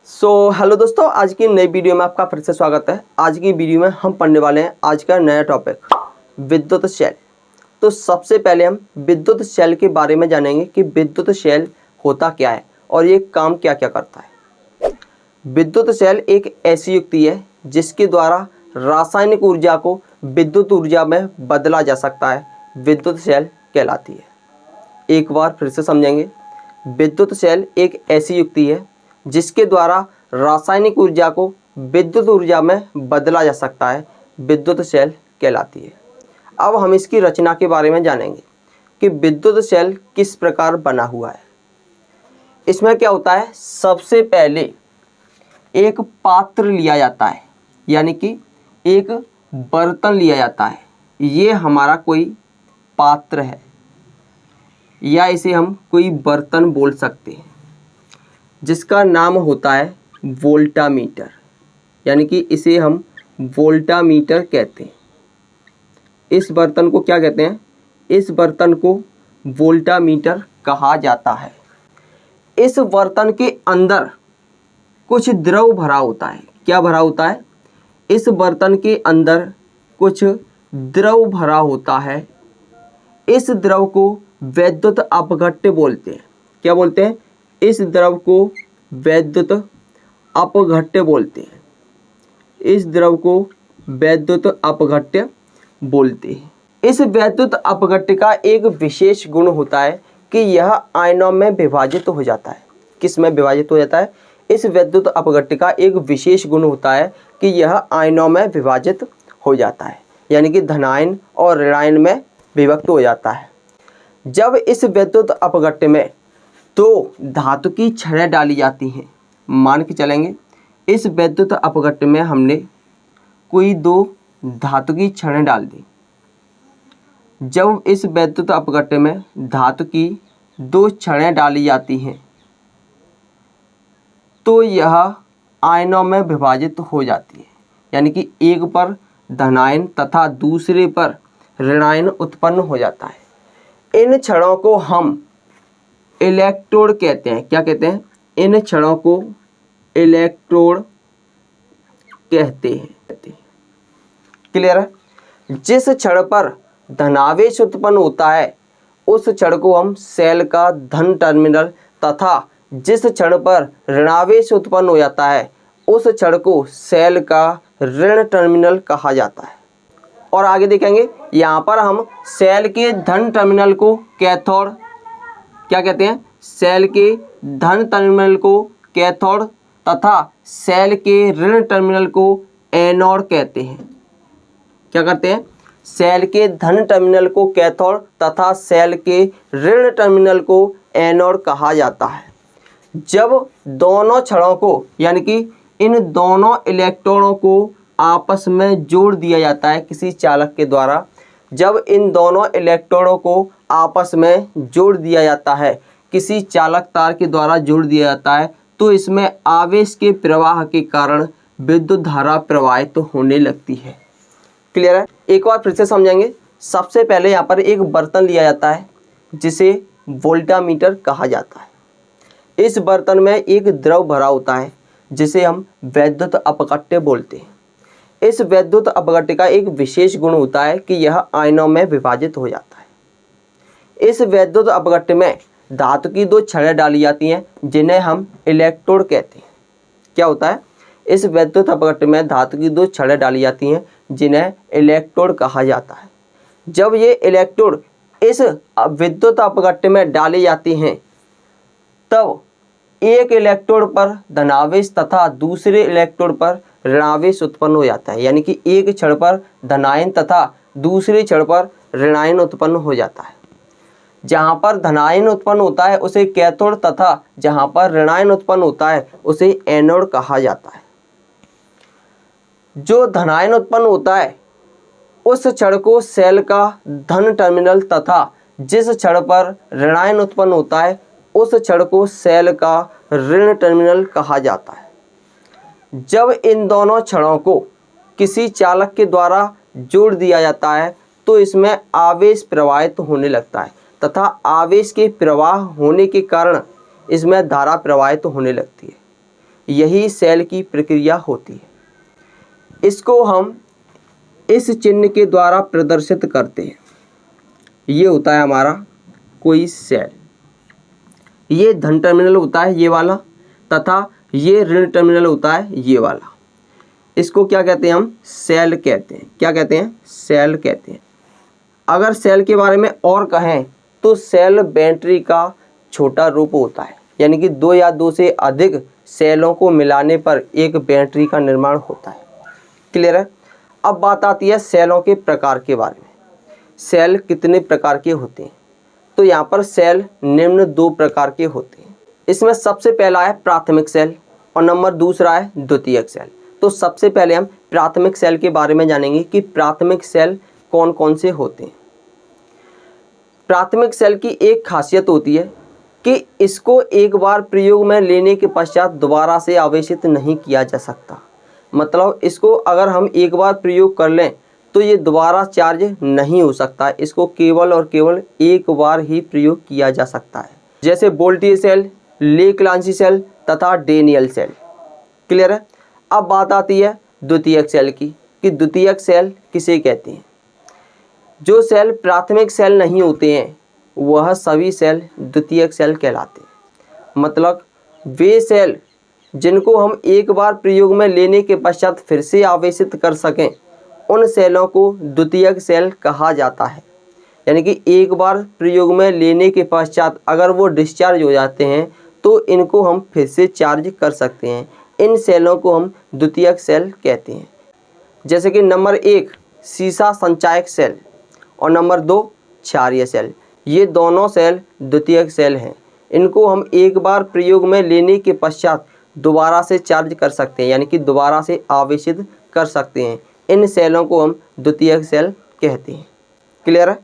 Hello दोस्तों, आज की नई वीडियो में आपका फिर से स्वागत है। आज की वीडियो में हम पढ़ने वाले हैं आज का नया टॉपिक विद्युत शेल। तो सबसे पहले हम विद्युत शेल के बारे में जानेंगे कि विद्युत शेल होता क्या है और ये काम क्या क्या करता है। विद्युत शेल एक ऐसी युक्ति है जिसके द्वारा रासायनिक ऊर्जा को विद्युत ऊर्जा में बदला जा सकता है, विद्युत शेल कहलाती है। एक बार फिर से समझेंगे। विद्युत शेल एक ऐसी युक्ति है जिसके द्वारा रासायनिक ऊर्जा को विद्युत ऊर्जा में बदला जा सकता है, विद्युत शेल कहलाती है। अब हम इसकी रचना के बारे में जानेंगे कि विद्युत शेल किस प्रकार बना हुआ है। इसमें क्या होता है, सबसे पहले एक पात्र लिया जाता है, यानी कि एक बर्तन लिया जाता है। ये हमारा कोई पात्र है या इसे हम कोई बर्तन बोल सकते हैं, जिसका नाम होता है वोल्टामीटर, यानी कि इसे हम वोल्टामीटर कहते हैं। इस बर्तन को क्या कहते हैं? इस बर्तन को वोल्टामीटर कहा जाता है। इस बर्तन के अंदर कुछ द्रव भरा होता है। क्या भरा होता है? इस बर्तन के अंदर कुछ द्रव भरा होता है। इस द्रव को वैद्युत अपघट्य बोलते हैं। क्या बोलते हैं? इस द्रव को वैद्युत अपघट्य बोलते हैं। इस द्रव को वैद्युत अपघट्य बोलते हैं। इस वैद्युत अपघट्य का एक विशेष गुण होता है कि यह आयनों में विभाजित हो जाता है। किस में विभाजित हो जाता है? इस वैद्युत अपघट्य का एक विशेष गुण होता है कि यह आयनों में विभाजित हो जाता है, यानी कि धनायन और ऋणायन में विभक्त हो जाता है। जब इस वैद्युत अपघट्य में दो धातु की छड़ें डाली जाती हैं, मान के चलेंगे इस वैद्युत अपघट्य में हमने कोई दो धातु की छड़ें डाल दी। जब इस वैद्युत अपघट्य में धातु की दो छड़ें डाली जाती हैं तो यह आयनों में विभाजित हो जाती है, यानी कि एक पर धनायन तथा दूसरे पर ऋणायन उत्पन्न हो जाता है। इन छड़ों को हम इलेक्ट्रोड कहते हैं। क्या कहते हैं? इन छड़ों को इलेक्ट्रोड कहते हैं। क्लियर है? जिस छड़ पर धनावेश उत्पन्न होता है उस छड़ को हम सेल का धन टर्मिनल तथा जिस छड़ पर ऋणावेश उत्पन्न हो जाता है उस छड़ को सेल का ऋण टर्मिनल कहा जाता है। और आगे देखेंगे, यहाँ पर हम सेल के धन टर्मिनल को कैथोड क्या कहते हैं? सेल के धन टर्मिनल को कैथोड तथा सेल के ऋण टर्मिनल को एनोड कहते हैं। क्या करते हैं? सेल के धन टर्मिनल को कैथोड तथा सेल के ऋण टर्मिनल को एनोड कहा जाता है। जब दोनों छड़ों को, यानी कि इन दोनों इलेक्ट्रॉनों को आपस में जोड़ दिया जाता है किसी चालक के द्वारा, जब इन दोनों इलेक्ट्रॉनों को आपस में जोड़ दिया जाता है, किसी चालक तार के द्वारा जोड़ दिया जाता है, तो इसमें आवेश के प्रवाह के कारण विद्युत धारा प्रवाहित होने लगती है। क्लियर है? एक बार फिर से समझेंगे। सबसे पहले यहाँ पर एक बर्तन लिया जाता है जिसे वोल्टामीटर कहा जाता है। इस बर्तन में एक द्रव भरा होता है जिसे हम वैद्युत अपघट्य बोलते हैं। इस वैद्युत अपघट्य का एक विशेष गुण होता है कि यह आयनों में विभाजित हो जाता है। इस वैद्युत अपघट्य में धातु की दो छड़ें डाली जाती हैं जिन्हें हम इलेक्ट्रोड कहते हैं। क्या होता है? इस वैद्युत अपघट्य में धातु की दो छड़ें डाली जाती हैं जिन्हें इलेक्ट्रोड कहा जाता है। जब ये इलेक्ट्रोड इस विद्युत अपघट्य में डाली जाती हैं तब एक इलेक्ट्रोड पर धनावेश तथा दूसरे इलेक्ट्रोड पर ऋणावेश उत्पन्न हो जाता है, यानी कि एक छड़ पर धनायन तथा दूसरे छड़ पर ऋणायन उत्पन्न हो जाता है। जहाँ पर धनायन उत्पन्न होता है उसे कैथोड तथा जहाँ पर ऋणायन उत्पन्न होता है उसे एनोड कहा जाता है। जो धनायन उत्पन्न होता है उस छड़ को सेल का धन टर्मिनल तथा जिस छड़ पर ऋणायन उत्पन्न होता है उस छड़ को सेल का ऋण टर्मिनल कहा जाता है। जब इन दोनों छड़ों को किसी चालक के द्वारा जोड़ दिया जाता है तो इसमें आवेश प्रवाहित होने लगता है तथा आवेश के प्रवाह होने के कारण इसमें धारा प्रवाहित होने लगती है। यही सेल की प्रक्रिया होती है। इसको हम इस चिन्ह के द्वारा प्रदर्शित करते हैं। ये होता है हमारा कोई सेल, ये धन टर्मिनल होता है ये वाला, तथा ये ऋण टर्मिनल होता है ये वाला। इसको क्या कहते हैं, हम सेल कहते हैं। क्या कहते हैं, सेल कहते हैं। अगर सेल के बारे में और कहें तो सेल बैटरी का छोटा रूप होता है, यानी कि दो या दो से अधिक सेलों को मिलाने पर एक बैटरी का निर्माण होता है। क्लियर है। अब बात आती है सेलों के प्रकार के बारे में। सेल कितने प्रकार के होते हैं, तो यहाँ पर सेल निम्न दो प्रकार के होते हैं। इसमें सबसे पहला है प्राथमिक सेल और नंबर दूसरा है द्वितीयक सेल। तो सबसे पहले हम प्राथमिक सेल के बारे में जानेंगे कि प्राथमिक सेल कौन कौन से होते हैं। प्राथमिक सेल की एक खासियत होती है कि इसको एक बार प्रयोग में लेने के पश्चात दोबारा से आवेशित नहीं किया जा सकता। मतलब इसको अगर हम एक बार प्रयोग कर लें तो ये दोबारा चार्ज नहीं हो सकता, इसको केवल और केवल एक बार ही प्रयोग किया जा सकता है। जैसे वोल्टेज सेल, लेक्लांसी सेल तथा डेनियल सेल। क्लियर है। अब बात आती है द्वितीयक सेल की कि द्वितीयक सेल किसे कहते हैं। जो सेल प्राथमिक सेल नहीं होते हैं वह सभी सेल द्वितीयक सेल कहलाते हैं। मतलब वे सेल जिनको हम एक बार प्रयोग में लेने के पश्चात फिर से आवेशित कर सकें उन सेलों को द्वितीयक सेल कहा जाता है। यानी कि एक बार प्रयोग में लेने के पश्चात अगर वो डिस्चार्ज हो जाते हैं तो इनको हम फिर से चार्ज कर सकते हैं। इन सेलों को हम द्वितीयक सेल कहते हैं। जैसे कि नंबर 1 सीसा संचायक सेल और नंबर 2 क्षारीय सेल। ये दोनों सेल द्वितीयक सेल हैं। इनको हम एक बार प्रयोग में लेने के पश्चात दोबारा से चार्ज कर सकते हैं, यानी कि दोबारा से आवेशित कर सकते हैं। इन सेलों को हम द्वितीयक सेल कहते हैं। क्लियर है।